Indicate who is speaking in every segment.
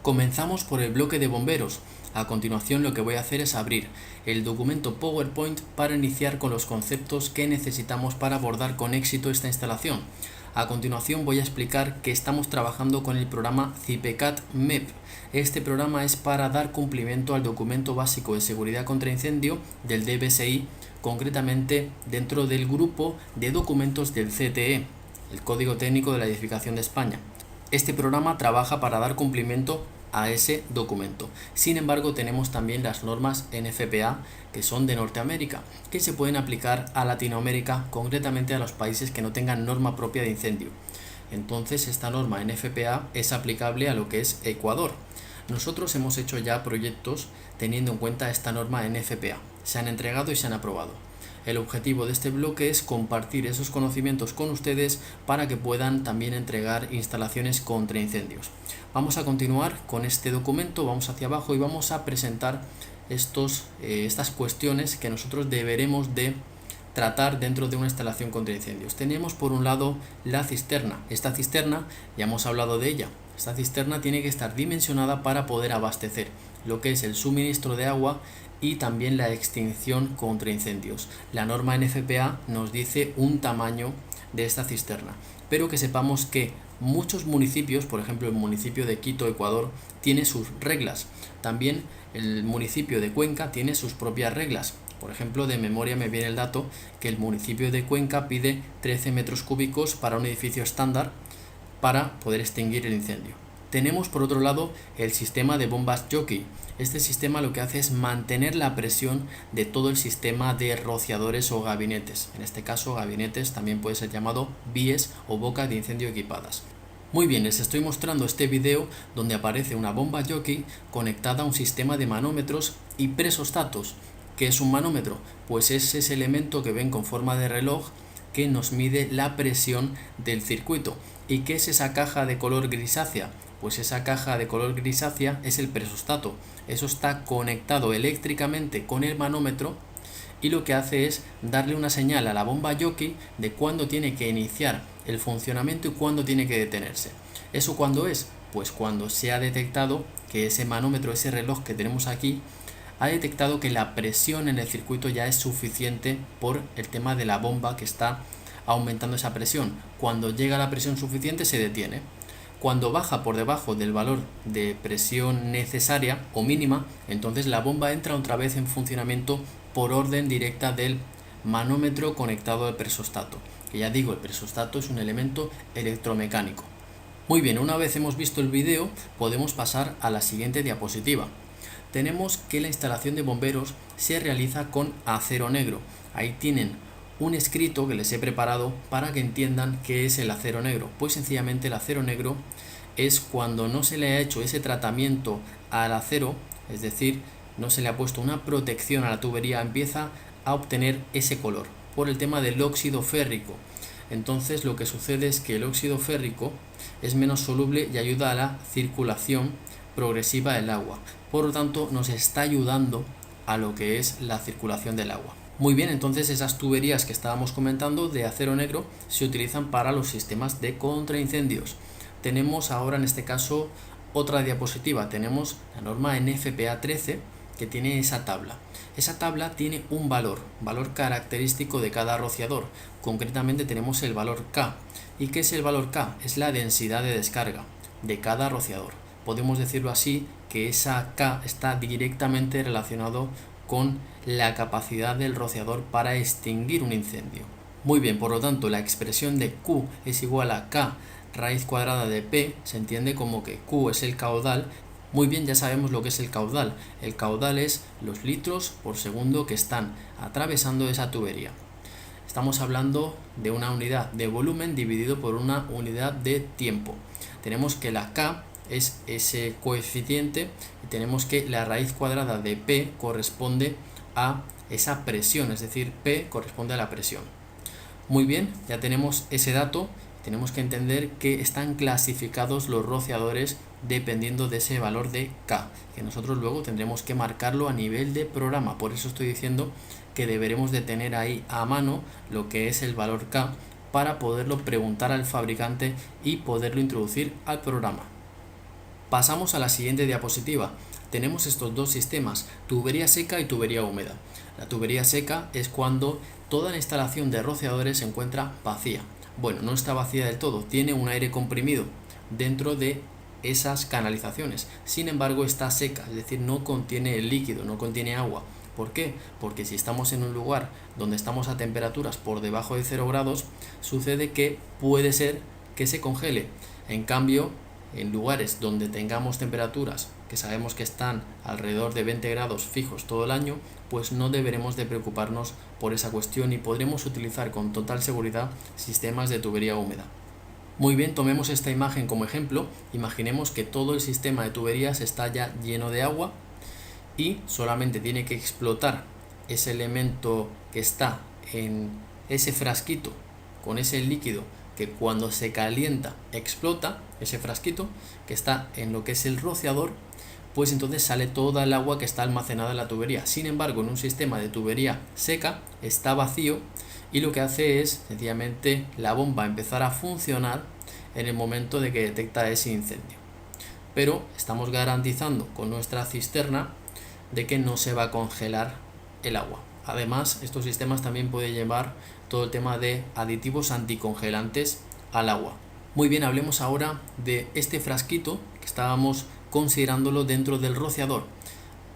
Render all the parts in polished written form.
Speaker 1: Comenzamos por el bloque de bomberos. A continuación lo que voy a hacer es abrir el documento PowerPoint para iniciar con los conceptos que necesitamos para abordar con éxito esta instalación. A continuación voy a explicar que estamos trabajando con el programa CIPECAT MEP. Este programa es para dar cumplimiento al documento básico de seguridad contra incendio del DBSI, concretamente dentro del grupo de documentos del CTE, el Código Técnico de la Edificación de España. Este programa trabaja para dar cumplimiento a ese documento. Sin embargo, tenemos también las normas NFPA, que son de Norteamérica, que se pueden aplicar a Latinoamérica, concretamente a los países que no tengan norma propia de incendio. Entonces, esta norma NFPA es aplicable a lo que es Ecuador. Nosotros hemos hecho ya proyectos teniendo en cuenta esta norma NFPA. Se han entregado y se han aprobado. El objetivo de este bloque es compartir esos conocimientos con ustedes para que puedan también entregar instalaciones contra incendios. Vamos a continuar con este documento, vamos hacia abajo y vamos a presentar estas cuestiones que nosotros deberemos de tratar dentro de una instalación contra incendios. Tenemos por un lado la cisterna. Esta cisterna, ya hemos hablado de ella, esta cisterna tiene que estar dimensionada para poder abastecer lo que es el suministro de agua y también la extinción contra incendios. La norma NFPA nos dice un tamaño de esta cisterna, pero que sepamos que muchos municipios, por ejemplo el municipio de Quito, Ecuador, tiene sus reglas. También el municipio de Cuenca tiene sus propias reglas. Por ejemplo, de memoria me viene el dato que el municipio de Cuenca pide 13 metros cúbicos para un edificio estándar para poder extinguir el incendio. Tenemos por otro lado el sistema de bombas jockey. Este sistema lo que hace es mantener la presión de todo el sistema de rociadores o gabinetes. En este caso, gabinetes también puede ser llamado víes o bocas de incendio equipadas. Muy bien, les estoy mostrando este video donde aparece una bomba jockey conectada a un sistema de manómetros y presostatos. ¿Qué es un manómetro? Pues es ese elemento que ven con forma de reloj que nos mide la presión del circuito. ¿Y qué es esa caja de color grisácea? Pues esa caja de color grisácea es el presostato. Eso está conectado eléctricamente con el manómetro y lo que hace es darle una señal a la bomba jockey de cuándo tiene que iniciar el funcionamiento y cuándo tiene que detenerse. ¿Eso cuándo es? Pues cuando se ha detectado que ese manómetro, ese reloj que tenemos aquí, ha detectado que la presión en el circuito ya es suficiente por el tema de la bomba que está aumentando esa presión. Cuando llega a la presión suficiente se detiene. Cuando baja por debajo del valor de presión necesaria o mínima, entonces la bomba entra otra vez en funcionamiento por orden directa del manómetro conectado al presostato. Que ya digo, el presostato es un elemento electromecánico. Muy bien, una vez hemos visto el vídeo, podemos pasar a la siguiente diapositiva. Tenemos que la instalación de bomberos se realiza con acero negro. Ahí tienen un escrito que les he preparado para que entiendan qué es el acero negro. Pues sencillamente el acero negro es cuando no se le ha hecho ese tratamiento al acero, es decir, no se le ha puesto una protección a la tubería, empieza a obtener ese color por el tema del óxido férrico. Entonces lo que sucede es que el óxido férrico es menos soluble y ayuda a la circulación progresiva del agua. Por lo tanto, nos está ayudando a lo que es la circulación del agua. Muy bien, entonces esas tuberías que estábamos comentando de acero negro se utilizan para los sistemas de contraincendios. Tenemos ahora en este caso otra diapositiva. Tenemos la norma NFPA 13 que tiene esa tabla. Esa tabla tiene un valor característico de cada rociador. Concretamente tenemos el valor K. ¿Y qué es el valor K? Es la densidad de descarga de cada rociador. Podemos decirlo así, que esa K está directamente relacionado con la capacidad del rociador para extinguir un incendio. Muy bien, por lo tanto, la expresión de Q es igual a K raíz cuadrada de P, se entiende como que Q es el caudal. Muy bien, ya sabemos lo que es el caudal. El caudal es los litros por segundo que están atravesando esa tubería. Estamos hablando de una unidad de volumen dividido por una unidad de tiempo. Tenemos que la K es ese coeficiente y tenemos que la raíz cuadrada de P corresponde a esa presión, es decir, P corresponde a la presión. Muy bien, ya tenemos ese dato. Tenemos que entender que están clasificados los rociadores dependiendo de ese valor de K, que nosotros luego tendremos que marcarlo a nivel de programa. Por eso estoy diciendo que deberemos de tener ahí a mano lo que es el valor K para poderlo preguntar al fabricante y poderlo introducir al programa. Pasamos a la siguiente diapositiva. Tenemos estos dos sistemas, tubería seca y tubería húmeda. La tubería seca es cuando toda la instalación de rociadores se encuentra vacía. Bueno, no está vacía del todo, tiene un aire comprimido dentro de esas canalizaciones. Sin embargo, está seca, es decir, no contiene el líquido, no contiene agua. ¿Por qué? Porque si estamos en un lugar donde estamos a temperaturas por debajo de 0 grados, sucede que puede ser que se congele. En cambio, en lugares donde tengamos temperaturas que sabemos que están alrededor de 20 grados fijos todo el año, pues no deberemos de preocuparnos por esa cuestión y podremos utilizar con total seguridad sistemas de tubería húmeda. Muy bien, tomemos esta imagen como ejemplo. Imaginemos que todo el sistema de tuberías está ya lleno de agua y solamente tiene que explotar ese elemento que está en ese frasquito con ese líquido que cuando se calienta explota, ese frasquito que está en lo que es el rociador, pues entonces sale toda el agua que está almacenada en la tubería. Sin embargo, en un sistema de tubería seca está vacío y lo que hace es sencillamente la bomba empezar a funcionar en el momento de que detecta ese incendio. Pero estamos garantizando con nuestra cisterna de que no se va a congelar el agua. Además, estos sistemas también pueden llevar todo el tema de aditivos anticongelantes al agua. Muy bien, hablemos ahora de este frasquito que estábamos considerándolo dentro del rociador.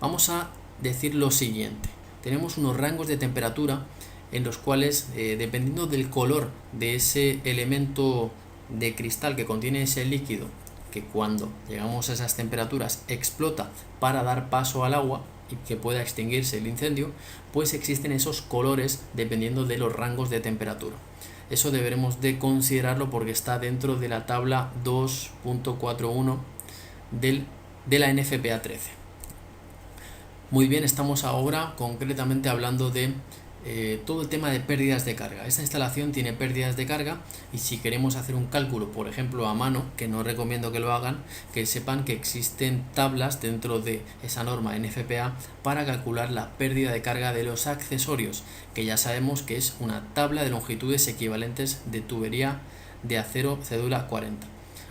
Speaker 1: Vamos a decir lo siguiente. Tenemos unos rangos de temperatura en los cuales, dependiendo del color de ese elemento de cristal que contiene ese líquido, que cuando llegamos a esas temperaturas explota para dar paso al agua y que pueda extinguirse el incendio, pues existen esos colores dependiendo de los rangos de temperatura. Eso deberemos de considerarlo porque está dentro de la tabla 2.41 de la NFPA 13. Muy bien, estamos ahora concretamente hablando de todo el tema de pérdidas de carga. Esta instalación tiene pérdidas de carga y si queremos hacer un cálculo, por ejemplo a mano, que no recomiendo que lo hagan, que sepan que existen tablas dentro de esa norma NFPA para calcular la pérdida de carga de los accesorios, que ya sabemos que es una tabla de longitudes equivalentes de tubería de acero cédula 40.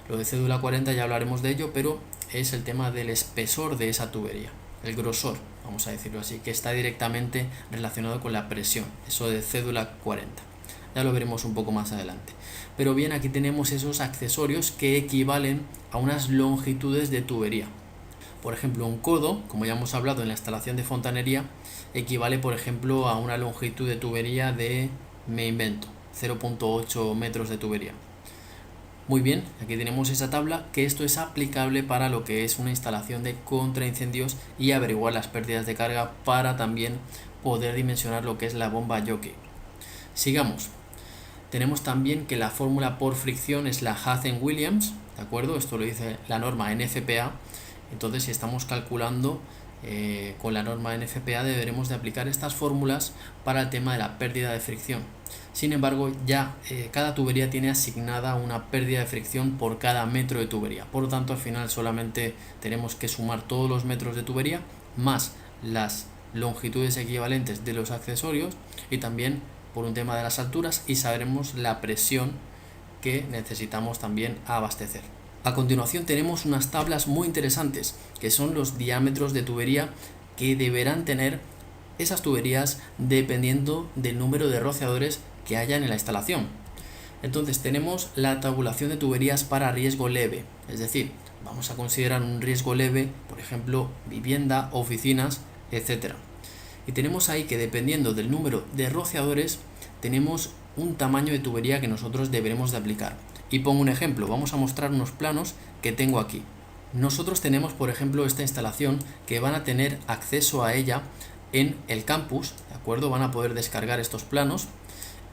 Speaker 1: Lo de cédula 40 ya hablaremos de ello, pero es el tema del espesor de esa tubería, el grosor, vamos a decirlo así, que está directamente relacionado con la presión, eso de cédula 40. Ya lo veremos un poco más adelante. Pero bien, aquí tenemos esos accesorios que equivalen a unas longitudes de tubería. Por ejemplo, un codo, como ya hemos hablado en la instalación de fontanería, equivale, por ejemplo, a una longitud de tubería de, me invento, 0.8 metros de tubería. Muy bien, aquí tenemos esa tabla, que esto es aplicable para lo que es una instalación de contraincendios y averiguar las pérdidas de carga para también poder dimensionar lo que es la bomba jockey. Sigamos. Tenemos también que la fórmula por fricción es la Hazen-Williams, ¿de acuerdo? Esto lo dice la norma NFPA. Entonces, si estamos calculando con la norma NFPA, deberemos de aplicar estas fórmulas para el tema de la pérdida de fricción. Sin embargo, ya cada tubería tiene asignada una pérdida de fricción por cada metro de tubería. Por lo tanto, al final solamente tenemos que sumar todos los metros de tubería más las longitudes equivalentes de los accesorios y también por un tema de las alturas y sabremos la presión que necesitamos también abastecer. A continuación tenemos unas tablas muy interesantes que son los diámetros de tubería que deberán tener esas tuberías dependiendo del número de rociadores que haya en la instalación. Entonces tenemos la tabulación de tuberías para riesgo leve, es decir, vamos a considerar un riesgo leve, por ejemplo, vivienda, oficinas, etc. Y tenemos ahí que dependiendo del número de rociadores tenemos un tamaño de tubería que nosotros deberemos de aplicar. Y pongo un ejemplo, vamos a mostrar unos planos que tengo aquí. Nosotros tenemos, por ejemplo, esta instalación que van a tener acceso a ella en el campus, ¿de acuerdo? Van a poder descargar estos planos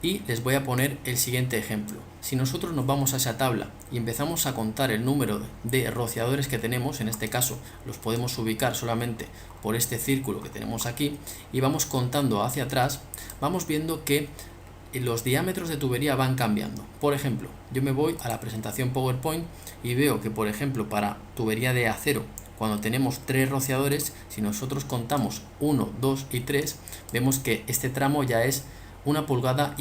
Speaker 1: y les voy a poner el siguiente ejemplo. Si nosotros nos vamos a esa tabla y empezamos a contar el número de rociadores que tenemos, en este caso los podemos ubicar solamente por este círculo que tenemos aquí y vamos contando hacia atrás, vamos viendo que los diámetros de tubería van cambiando. Por ejemplo, yo me voy a la presentación PowerPoint y veo que, por ejemplo, para tubería de acero, cuando tenemos 3 rociadores, si nosotros contamos 1, 2 y 3, vemos que este tramo ya es 1,25 pulgadas.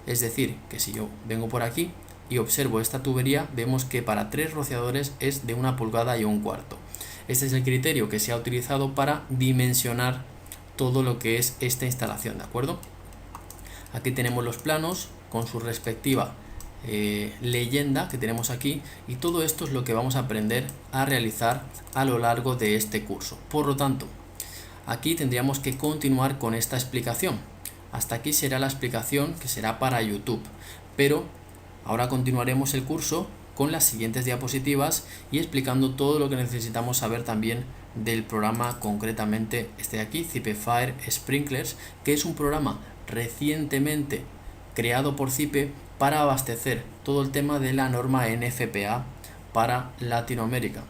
Speaker 1: Es decir, que si yo vengo por aquí y observo esta tubería, vemos que para 3 rociadores es de 1,25 pulgadas. Este es el criterio que se ha utilizado para dimensionar todo lo que es esta instalación, ¿de acuerdo? Aquí tenemos los planos con su respectiva leyenda que tenemos aquí, y todo esto es lo que vamos a aprender a realizar a lo largo de este curso. Por lo tanto, aquí tendríamos que continuar con esta explicación. Hasta aquí será la explicación que será para YouTube, pero ahora continuaremos el curso con las siguientes diapositivas y explicando todo lo que necesitamos saber también del programa, concretamente este de aquí, Zipe Fire Sprinklers, que es un programa recientemente creado por Zipe para abastecer todo el tema de la norma NFPA para Latinoamérica.